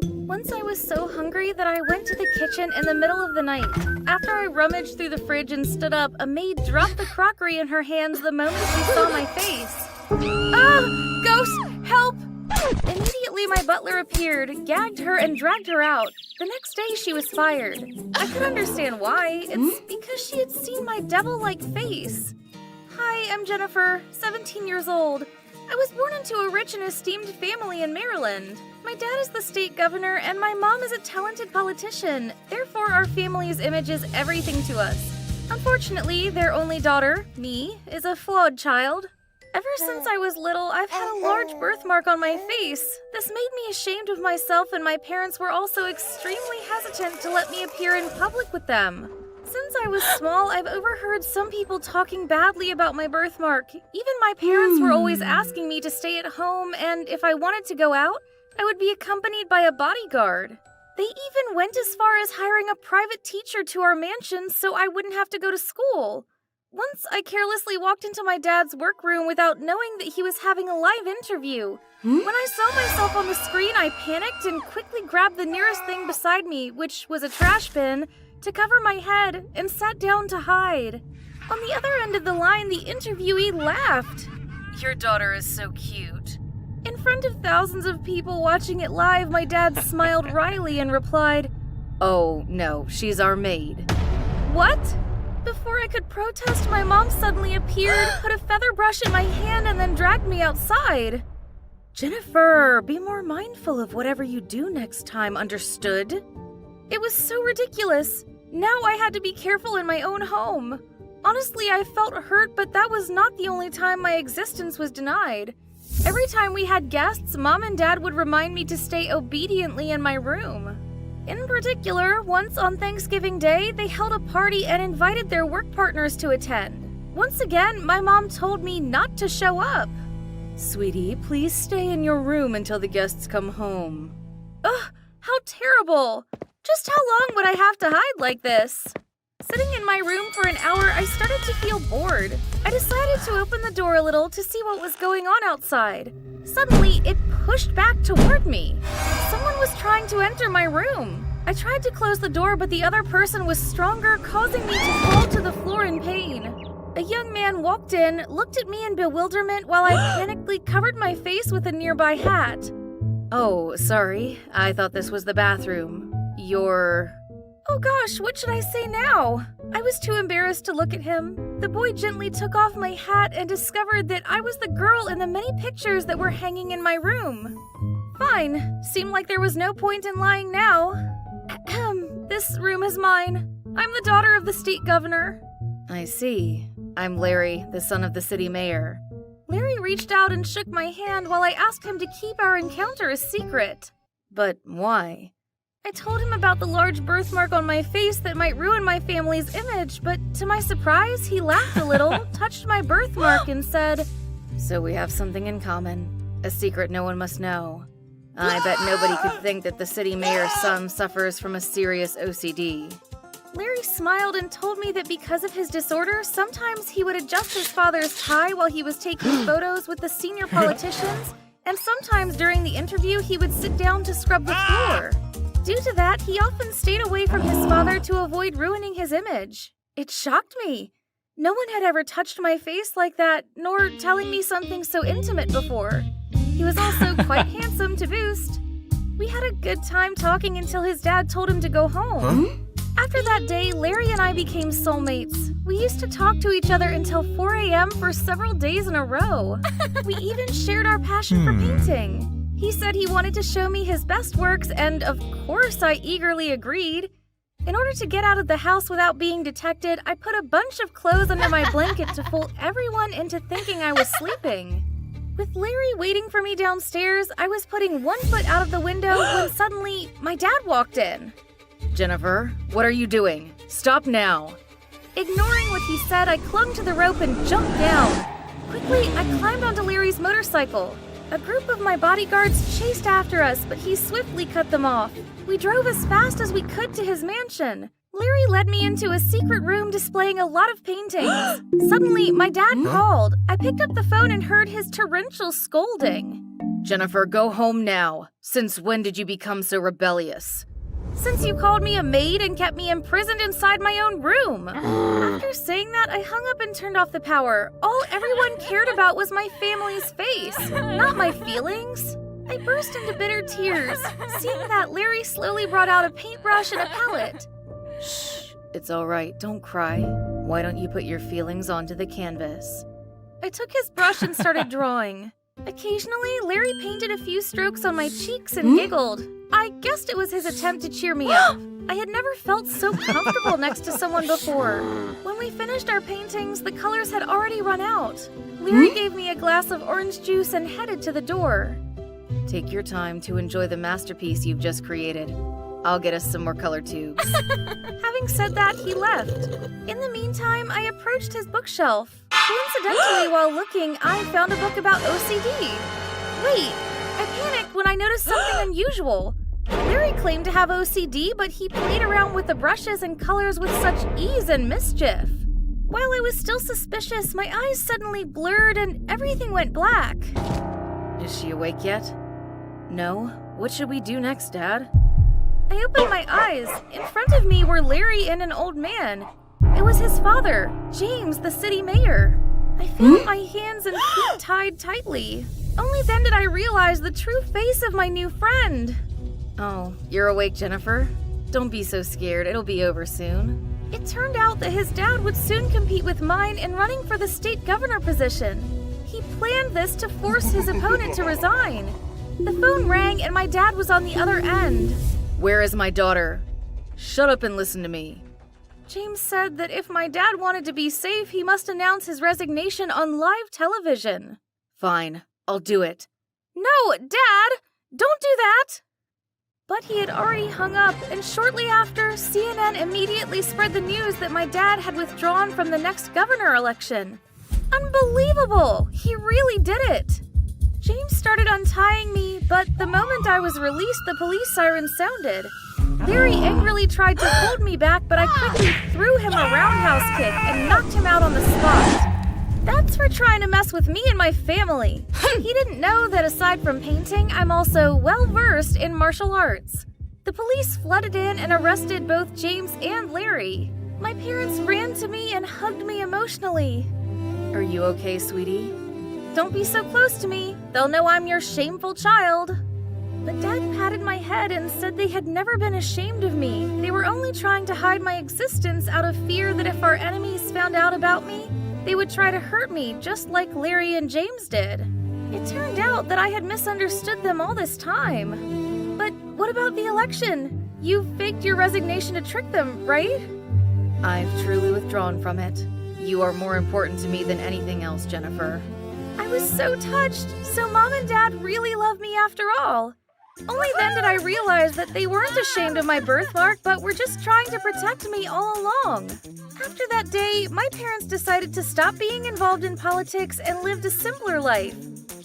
Once I was so hungry that I went to the kitchen in the middle of the night. After I rummaged through the fridge and stood up, a maid dropped the crockery in her hands the moment she saw my face. Ah! Ghost! Help! Immediately my butler appeared, gagged her, and dragged her out. The next day she was fired. I could understand why. It's because she had seen my devil-like face. Hi, I'm Jennifer, 17 years old. I was born into a rich and esteemed family in Maryland. My dad is the state governor, and my mom is a talented politician. Therefore, our family's image is everything to us. Unfortunately, their only daughter, me, is a flawed child. Ever since I was little, I've had a large birthmark on my face. This made me ashamed of myself, and my parents were also extremely hesitant to let me appear in public with them. Since I was small, I've overheard some people talking badly about my birthmark. Even my parents were always asking me to stay at home, and if I wanted to go out, I would be accompanied by a bodyguard. They even went as far as hiring a private teacher to our mansion so I wouldn't have to go to school. Once I carelessly walked into my dad's workroom without knowing that he was having a live interview. When I saw myself on the screen, I panicked and quickly grabbed the nearest thing beside me, which was a trash bin, to cover my head and sat down to hide. On the other end of the line, the interviewee laughed. "Your daughter is so cute." In front of thousands of people watching it live, my dad smiled wryly and replied, "Oh, no, she's our maid." What? Before I could protest, my mom suddenly appeared, put a feather brush in my hand, and then dragged me outside. "Jennifer, be more mindful of whatever you do next time, understood?" It was so ridiculous. Now I had to be careful in my own home. Honestly, I felt hurt, but that was not the only time my existence was denied. Every time we had guests, Mom and Dad would remind me to stay obediently in my room. In particular, once on Thanksgiving Day, they held a party and invited their work partners to attend. Once again, my mom told me not to show up. "Sweetie, please stay in your room until the guests come home." Ugh, how terrible! Just how long would I have to hide like this? Sitting in my room for an hour, I started to feel bored. I decided to open the door a little to see what was going on outside. Suddenly, it pushed back toward me. Someone was trying to enter my room. I tried to close the door, but the other person was stronger, causing me to fall to the floor in pain. A young man walked in, looked at me in bewilderment while I panically covered my face with a nearby hat. "Oh, sorry. I thought this was the bathroom. Oh gosh, what should I say now? I was too embarrassed to look at him. The boy gently took off my hat and discovered that I was the girl in the many pictures that were hanging in my room. Fine. Seemed like there was no point in lying now. This room is mine. I'm the daughter of the state governor." "I see. I'm Larry, the son of the city mayor." Larry reached out and shook my hand while I asked him to keep our encounter a secret. "But why?" I told him about the large birthmark on my face that might ruin my family's image, but to my surprise, he laughed a little, touched my birthmark, and said, "So we have something in common, a secret no one must know. I bet nobody could think that the city mayor's son suffers from a serious OCD." Larry smiled and told me that because of his disorder, sometimes he would adjust his father's tie while he was taking photos with the senior politicians, and sometimes during the interview, he would sit down to scrub the floor. Due to that, he often stayed away from his father to avoid ruining his image. It shocked me. No one had ever touched my face like that, nor telling me something so intimate before. He was also quite handsome to boot. We had a good time talking until his dad told him to go home. After that day, Larry and I became soulmates. We used to talk to each other until 4 a.m. for several days in a row. We even shared our passion for painting. He said he wanted to show me his best works, and of course I eagerly agreed. In order to get out of the house without being detected, I put a bunch of clothes under my blanket to fool everyone into thinking I was sleeping. With Larry waiting for me downstairs, I was putting one foot out of the window when suddenly my dad walked in. "Jennifer, what are you doing? Stop now." Ignoring what he said, I clung to the rope and jumped down. Quickly, I climbed onto Larry's motorcycle. A group of my bodyguards chased after us, but he swiftly cut them off. We drove as fast as we could to his mansion. Larry led me into a secret room displaying a lot of paintings. Suddenly, my dad called. I picked up the phone and heard his torrential scolding. Jennifer, go home now. Since when did you become so rebellious? Since you called me a maid and kept me imprisoned inside my own room. After saying that, I hung up and turned off the power. All everyone cared about was my family's face, not my feelings. I burst into bitter tears. Seeing that, Larry slowly brought out a paintbrush and a palette. Shh, it's all right. Don't cry. Why don't you put your feelings onto the canvas? I took his brush and started drawing. Occasionally, Larry painted a few strokes on my cheeks and giggled. I guessed it was his attempt to cheer me up. I had never felt so comfortable next to someone before. When we finished our paintings, the colors had already run out. Larry gave me a glass of orange juice and headed to the door. Take your time to enjoy the masterpiece you've just created. I'll get us some more color tubes. Having said that, he left. In the meantime, I approached his bookshelf. Coincidentally, while looking, I found a book about OCD. Wait, I panicked when I noticed something unusual. Larry claimed to have OCD, but he played around with the brushes and colors with such ease and mischief. While I was still suspicious, my eyes suddenly blurred and everything went black. Is she awake yet? No? What should we do next, Dad? I opened my eyes. In front of me were Larry and an old man. It was his father, James, the city mayor. I felt my hands and feet tied tightly. Only then did I realize the true face of my new friend. Oh, you're awake, Jennifer? Don't be so scared. It'll be over soon. It turned out that his dad would soon compete with mine in running for the state governor position. He planned this to force his opponent to resign. The phone rang and my dad was on the other end. Where is my daughter? Shut up and listen to me. James said that if my dad wanted to be safe, he must announce his resignation on live television. Fine, I'll do it. No, Dad! Don't do that! But he had already hung up, and shortly after, CNN immediately spread the news that my dad had withdrawn from the next governor election. Unbelievable! He really did it! James started untying me, but the moment I was released, the police siren sounded. Larry angrily tried to hold me back, but I quickly threw him a roundhouse kick and knocked him out on the spot. That's for trying to mess with me and my family. He didn't know that aside from painting, I'm also well-versed in martial arts. The police flooded in and arrested both James and Larry. My parents ran to me and hugged me emotionally. Are you okay, sweetie? Don't be so close to me. They'll know I'm your shameful child. But Dad patted my head and said they had never been ashamed of me. They were only trying to hide my existence out of fear that if our enemies found out about me, they would try to hurt me just like Larry and James did. It turned out that I had misunderstood them all this time. But what about the election? You faked your resignation to trick them, right? I've truly withdrawn from it. You are more important to me than anything else, Jennifer. I was so touched. So Mom and Dad really love me after all. Only then did I realize that they weren't ashamed of my birthmark, but were just trying to protect me all along. After that day, my parents decided to stop being involved in politics and lived a simpler life.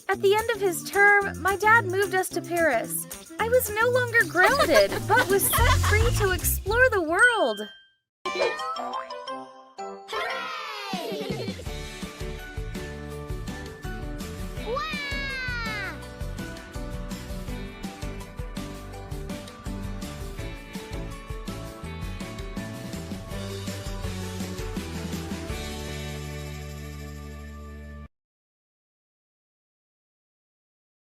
At the end of his term, my dad moved us to Paris. I was no longer grounded, but was set free to explore the world.